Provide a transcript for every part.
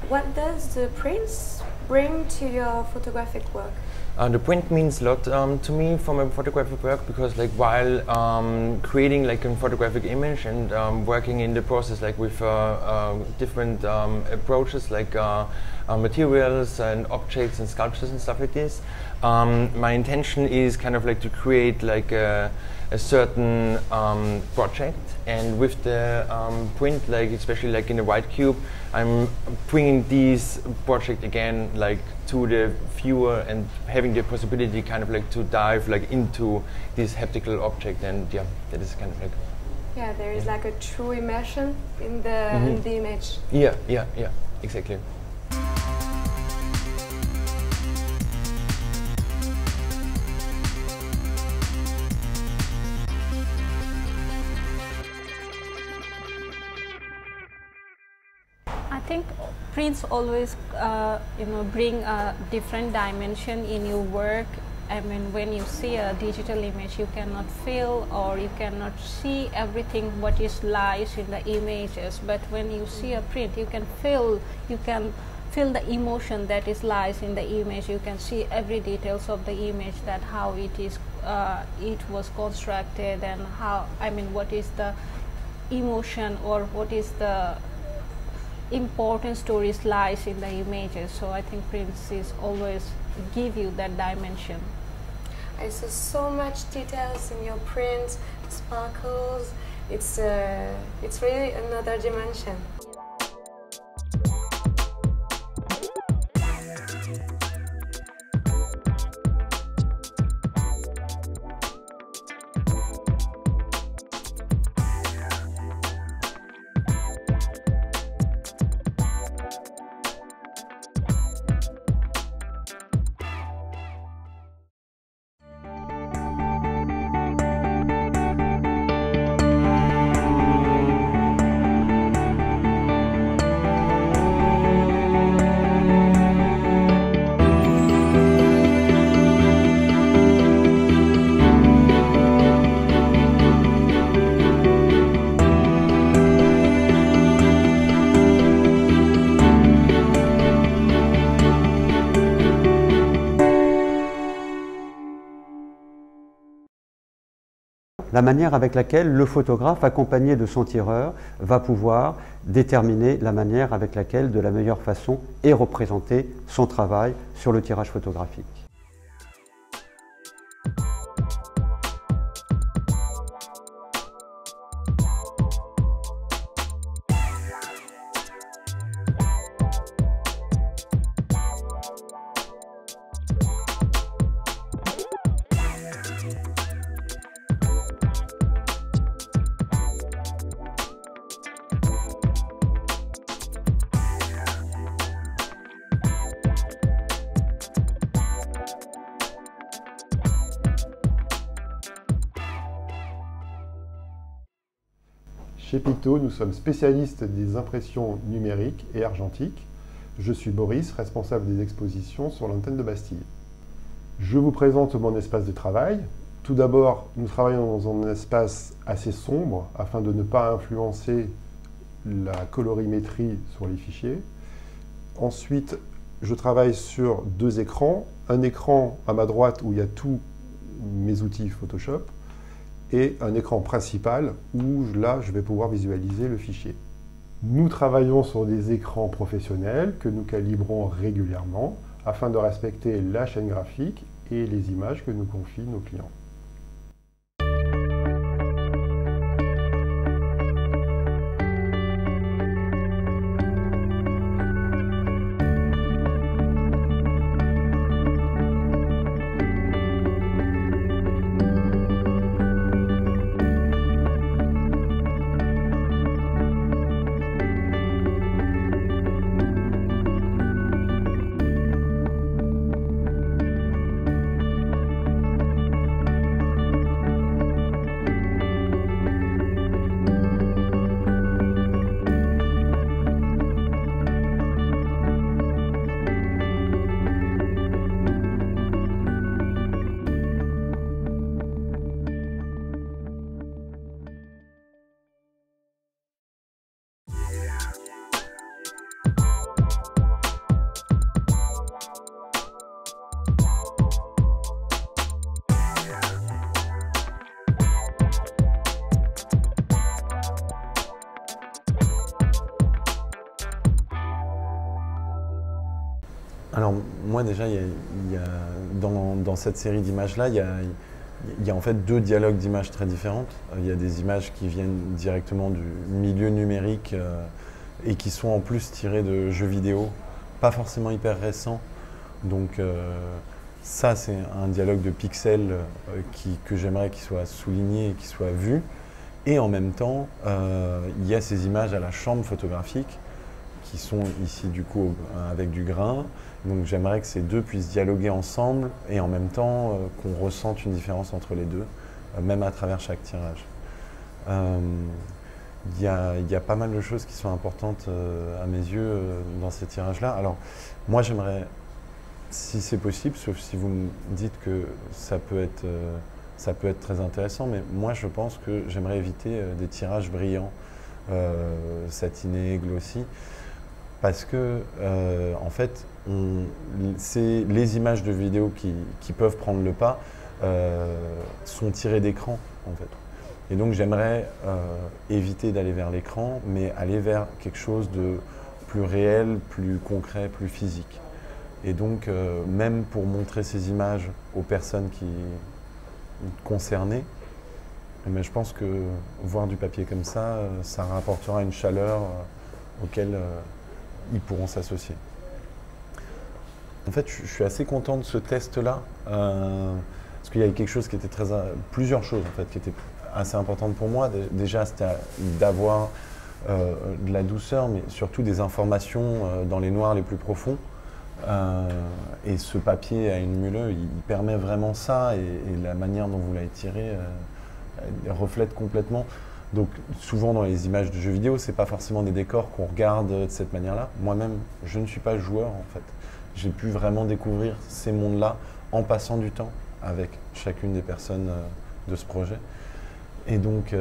What does the prints bring to your photographic work? The print means a lot to me from a photographic work, because like while creating like a photographic image and working in the process like with different approaches like materials and objects and sculptures and stuff like this, my intention is kind of like to create like a certain project, and with the print, like especially like in the white cube, I'm bringing this project again like to the viewer and having the possibility kind of like to dive like into this haptical object, and yeah, that is kind of like, yeah, there is like a true immersion in the image. Yeah, exactly. I think prints always, bring a different dimension in your work. I mean, when you see a digital image, you cannot feel or you cannot see everything what is lies in the images. But when you see a print, you can feel the emotion that is lies in the image. You can see every details of the image, that how it is, it was constructed, and how, I mean, what is the emotion or what is the important stories lies in the images. So I think prints is always give you that dimension. I saw so much details in your print, sparkles. It's really another dimension. La manière avec laquelle le photographe, accompagné de son tireur, va pouvoir déterminer la manière avec laquelle, de la meilleure façon, est représenté son travail sur le tirage photographique. Chez Picto, nous sommes spécialistes des impressions numériques et argentiques. Je suis Boris, responsable des expositions sur l'antenne de Bastille. Je vous présente mon espace de travail. Tout d'abord, nous travaillons dans un espace assez sombre afin de ne pas influencer la colorimétrie sur les fichiers. Ensuite, je travaille sur deux écrans. Un écran à ma droite où il y a tous mes outils Photoshop, et un écran principal où là je vais pouvoir visualiser le fichier. Nous travaillons sur des écrans professionnels que nous calibrons régulièrement afin de respecter la chaîne graphique et les images que nous confient nos clients. Alors moi déjà, dans cette série d'images-là, il y a en fait deux dialogues d'images très différentes. Il y a des images qui viennent directement du milieu numérique et qui sont en plus tirées de jeux vidéo, pas forcément hyper récents. Donc ça, c'est un dialogue de pixels que j'aimerais qu'il soit souligné et qu'il soit vu. Et en même temps, il y a ces images à la chambre photographique qui sont ici du coup avec du grain. Donc j'aimerais que ces deux puissent dialoguer ensemble et en même temps qu'on ressente une différence entre les deux, même à travers chaque tirage. Il y a pas mal de choses qui sont importantes à mes yeux dans ces tirages-là. Alors moi j'aimerais, si c'est possible, sauf si vous me dites que ça peut être très intéressant, mais moi je pense que j'aimerais éviter des tirages brillants, satinés, glossy, parce que en fait, les images de vidéo qui peuvent prendre le pas sont tirées d'écran en fait. Et donc j'aimerais éviter d'aller vers l'écran, mais aller vers quelque chose de plus réel, plus concret, plus physique. Et donc même pour montrer ces images aux personnes concernées, mais je pense que voir du papier comme ça, ça rapportera une chaleur auquel ils pourront s'associer. En fait, je suis assez content de ce test-là, parce qu'il y avait quelque chose qui était plusieurs choses en fait, qui étaient assez importantes pour moi. Déjà, c'était d'avoir de la douceur, mais surtout des informations dans les noirs les plus profonds. Et ce papier à une Mühle, il permet vraiment ça, et la manière dont vous l'avez tiré reflète complètement. Donc souvent dans les images de jeux vidéo, c'est pas forcément des décors qu'on regarde de cette manière-là. Moi-même, je ne suis pas joueur en fait. J'ai pu vraiment découvrir ces mondes-là en passant du temps avec chacune des personnes de ce projet. Et donc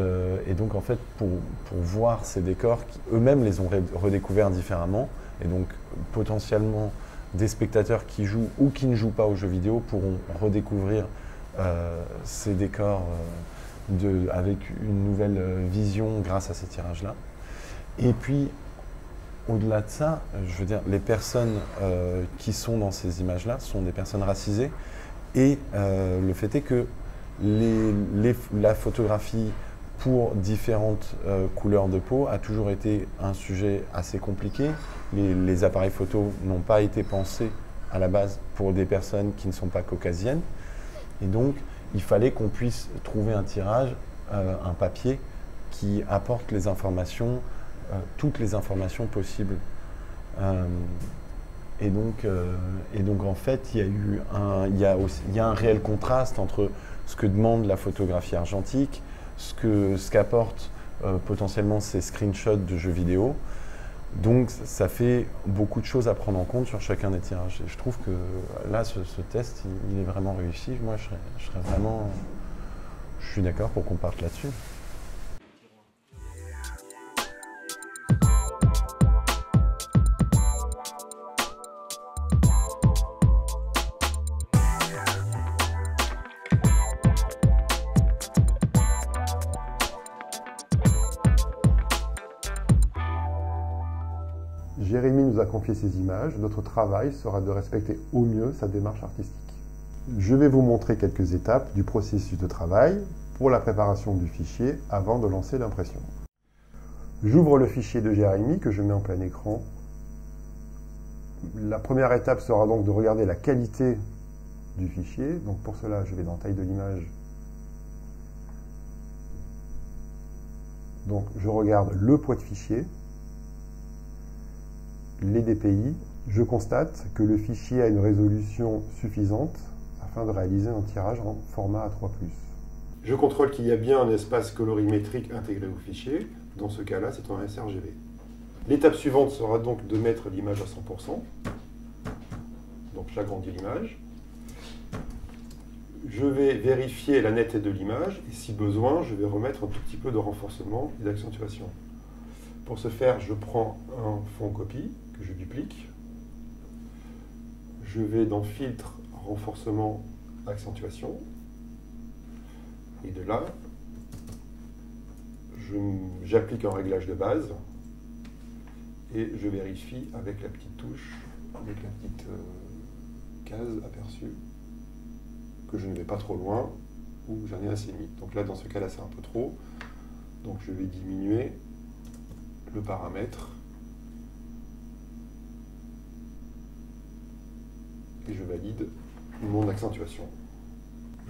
en fait, pour voir ces décors, eux-mêmes les ont redécouverts différemment, et donc potentiellement des spectateurs qui jouent ou qui ne jouent pas aux jeux vidéo pourront redécouvrir ces décors avec une nouvelle vision grâce à ces tirages-là. Et puis, au-delà de ça, je veux dire, les personnes qui sont dans ces images-là sont des personnes racisées, et le fait est que la photographie pour différentes couleurs de peau a toujours été un sujet assez compliqué. Les appareils photo n'ont pas été pensés à la base pour des personnes qui ne sont pas caucasiennes, et donc il fallait qu'on puisse trouver un tirage, un papier qui apporte les informations, toutes les informations possibles. Et donc en fait, il y a un réel contraste entre ce que demande la photographie argentique, ce qu'apportent potentiellement ces screenshots de jeux vidéo. Donc ça fait beaucoup de choses à prendre en compte sur chacun des tirages. Et je trouve que là, ce test, il est vraiment réussi. Moi, je suis d'accord pour qu'on parte là-dessus. Jérémy nous a confié ces images. Notre travail sera de respecter au mieux sa démarche artistique. Je vais vous montrer quelques étapes du processus de travail pour la préparation du fichier avant de lancer l'impression. J'ouvre le fichier de Jérémy que je mets en plein écran. La première étape sera donc de regarder la qualité du fichier. Donc pour cela, je vais dans taille de l'image. Donc je regarde le poids de fichier, les DPI. Je constate que le fichier a une résolution suffisante afin de réaliser un tirage en format A3+. Je contrôle qu'il y a bien un espace colorimétrique intégré au fichier. Dans ce cas-là, c'est un sRGB. L'étape suivante sera donc de mettre l'image à 100%. Donc j'agrandis l'image. Je vais vérifier la netteté de l'image et si besoin, je vais remettre un tout petit peu de renforcement et d'accentuation. Pour ce faire, je prends un fond copie que je duplique. Je vais dans Filtre, renforcement, accentuation. Et de là, j'applique un réglage de base et je vérifie avec la petite touche, avec la petite case aperçue, que je ne vais pas trop loin, ou j'en ai assez mis. Donc là, dans ce cas-là, c'est un peu trop. Donc je vais diminuer le paramètre et je valide mon accentuation.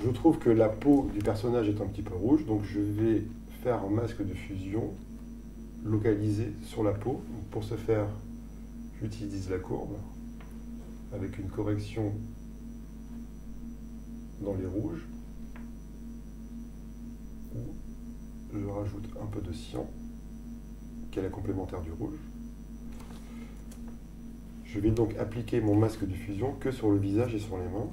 Je trouve que la peau du personnage est un petit peu rouge, donc je vais faire un masque de fusion localisé sur la peau. Donc pour ce faire, j'utilise la courbe avec une correction dans les rouges, où je rajoute un peu de cyan, qui est la complémentaire du rouge. Je vais donc appliquer mon masque de fusion que sur le visage et sur les mains.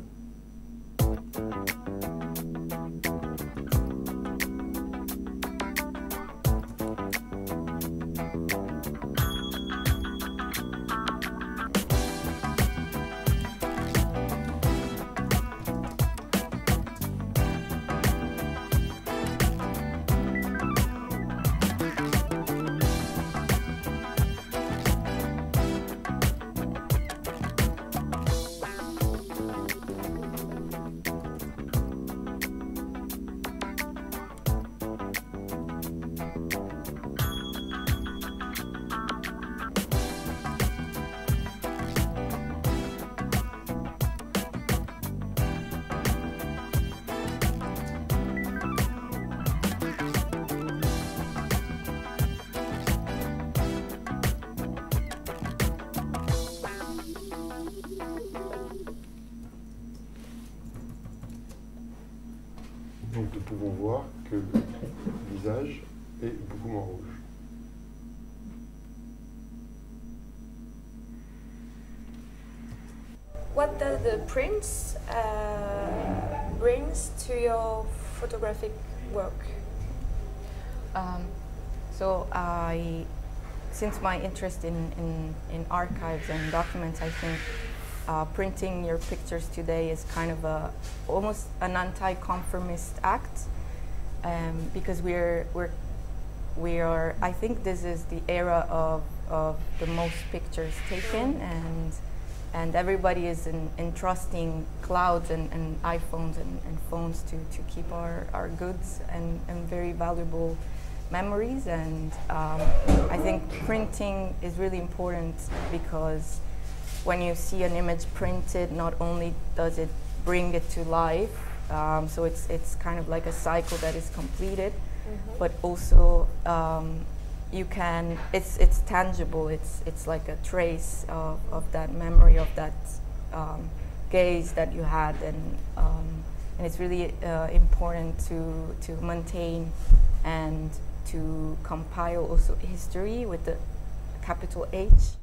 Donc nous pouvons voir que le visage est beaucoup moins rouge. What does the prints brings to your photographic work? Since my interest in archives and documents, I think printing your pictures today is kind of almost an anti-conformist act, because we are. I think this is the era of the most pictures taken, and everybody is entrusting clouds and iPhones and phones to keep our goods and very valuable memories. And I think printing is really important, because when you see an image printed, not only does it bring it to life, so it's kind of like a cycle that is completed, but also you can, it's tangible, it's like a trace of that memory, of that gaze that you had, and it's really important to maintain and to compile also history with the capital H.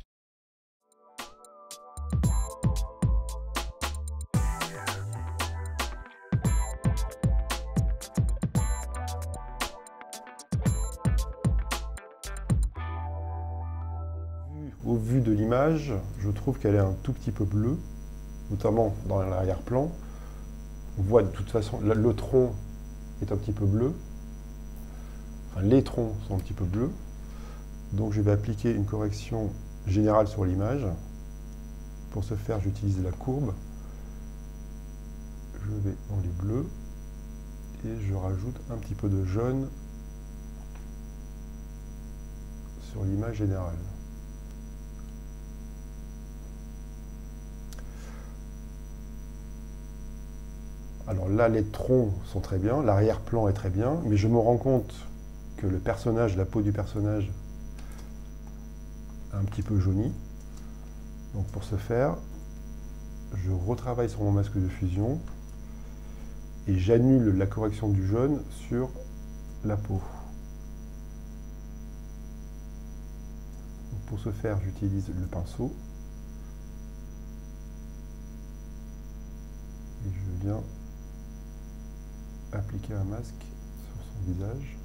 Au vu de l'image, je trouve qu'elle est un tout petit peu bleue, notamment dans l'arrière-plan. On voit de toute façon, le tronc est un petit peu bleu. Enfin, les troncs sont un petit peu bleus. Donc je vais appliquer une correction générale sur l'image. Pour ce faire, j'utilise la courbe. Je vais dans les bleus et je rajoute un petit peu de jaune sur l'image générale. Alors là, les troncs sont très bien, l'arrière-plan est très bien, mais je me rends compte que le personnage, la peau du personnage, a un petit peu jauni. Donc pour ce faire, je retravaille sur mon masque de fusion et j'annule la correction du jaune sur la peau. Donc pour ce faire, j'utilise le pinceau et je viens appliquer un masque sur son visage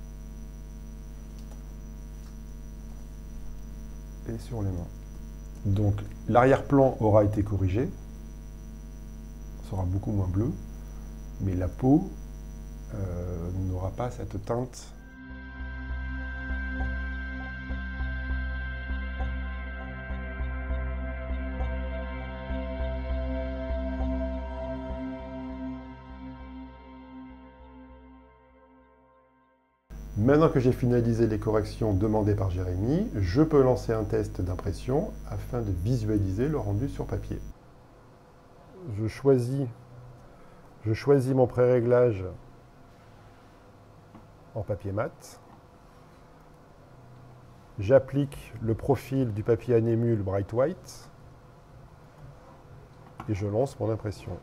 et sur les mains. Donc l'arrière-plan aura été corrigé, sera beaucoup moins bleu, mais la peau n'aura pas cette teinte. Maintenant que j'ai finalisé les corrections demandées par Jérémy, je peux lancer un test d'impression afin de visualiser le rendu sur papier. Je choisis mon pré-réglage en papier mat. J'applique le profil du papier Anémule Bright White et je lance mon impression.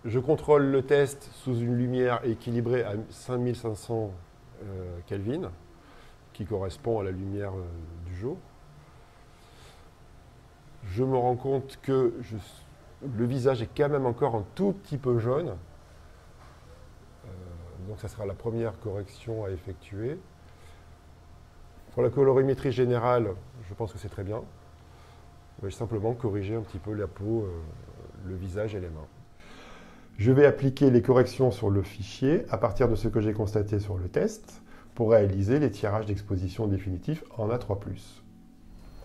Je contrôle le test sous une lumière équilibrée à 5500 Kelvin, qui correspond à la lumière du jour. Je me rends compte que le visage est quand même encore un tout petit peu jaune. Donc ça sera la première correction à effectuer. Pour la colorimétrie générale, je pense que c'est très bien. Je vais simplement corriger un petit peu la peau, le visage et les mains. Je vais appliquer les corrections sur le fichier à partir de ce que j'ai constaté sur le test pour réaliser les tirages d'exposition définitifs en A3+.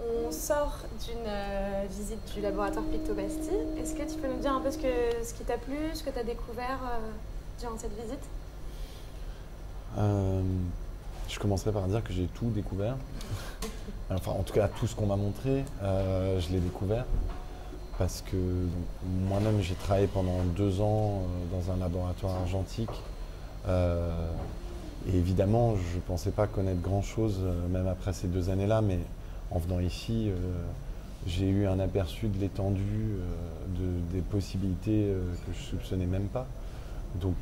On sort d'une visite du laboratoire Pictobastille. Est-ce que tu peux nous dire un peu ce qui t'a plu, ce que tu as découvert durant cette visite? Je commencerai par dire que j'ai tout découvert. Enfin, en tout cas, tout ce qu'on m'a montré, je l'ai découvert. Parce que moi-même, j'ai travaillé pendant 2 ans dans un laboratoire argentique. Et évidemment, je ne pensais pas connaître grand-chose, même après ces 2 années-là. Mais en venant ici, j'ai eu un aperçu de l'étendue, des possibilités que je ne soupçonnais même pas. Donc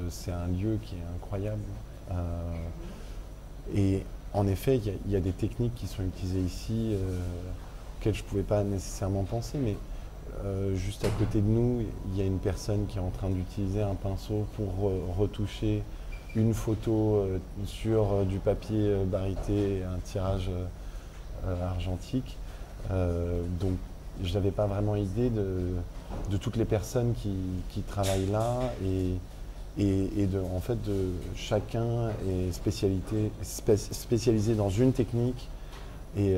c'est un lieu qui est incroyable. Et en effet, il y a des techniques qui sont utilisées ici auxquelles je ne pouvais pas nécessairement penser. Mais juste à côté de nous, il y a une personne qui est en train d'utiliser un pinceau pour retoucher une photo sur du papier barité et un tirage argentique. Donc je n'avais pas vraiment idée de toutes les personnes qui travaillent là et en fait chacun est spécialisé dans une technique et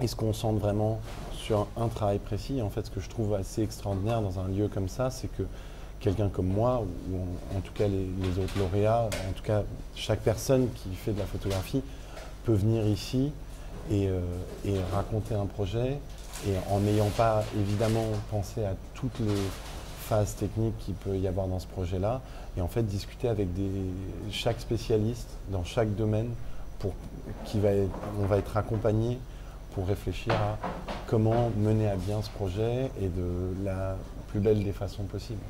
se concentre vraiment sur un travail précis. En fait, ce que je trouve assez extraordinaire dans un lieu comme ça, c'est que quelqu'un comme moi, ou en tout cas les autres lauréats, en tout cas chaque personne qui fait de la photographie peut venir ici et raconter un projet, et en n'ayant pas évidemment pensé à toutes les phases techniques qu'il peut y avoir dans ce projet-là, et en fait discuter avec chaque spécialiste dans chaque domaine, on va être accompagné pour réfléchir à comment mener à bien ce projet et de la plus belle des façons possibles.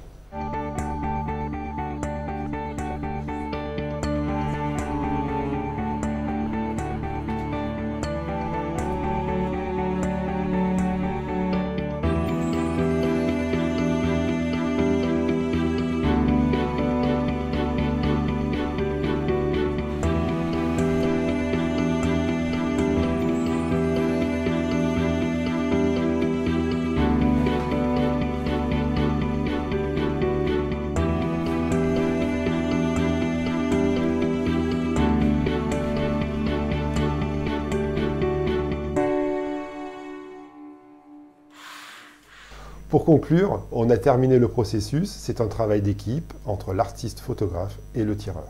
Pour conclure, on a terminé le processus. C'est un travail d'équipe entre l'artiste photographe et le tireur.